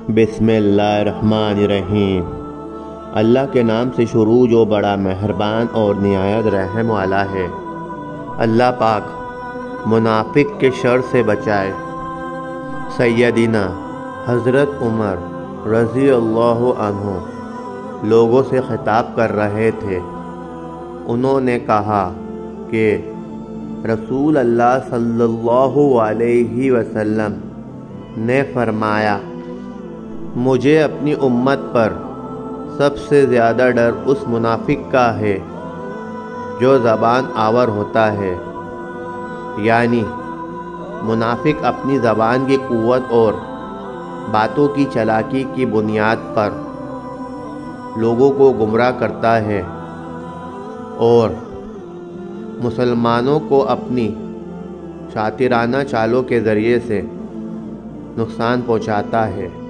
बिस्मिल्लाहिर्रहमानिर्रहीम। अल्लाह के नाम से शुरू जो बड़ा मेहरबान और निहायत रहम वाला है। अल्लाह पाक मुनाफिक के शर से बचाए। सैयदना हज़रत उमर रज़ी अल्लाह अन्हु लोगों से ख़िताब कर रहे थे। उन्होंने कहा कि रसूल अल्लाह सल्लल्लाहु अलैहि वसल्लम ने फरमाया, मुझे अपनी उम्मत पर सबसे ज़्यादा डर उस मुनाफिक का है जो ज़बान आवर होता है। यानी मुनाफिक अपनी ज़बान की क़ुव्वत और बातों की चालाकी की बुनियाद पर लोगों को गुमराह करता है और मुसलमानों को अपनी शातिराना चालों के ज़रिए से नुकसान पहुँचाता है।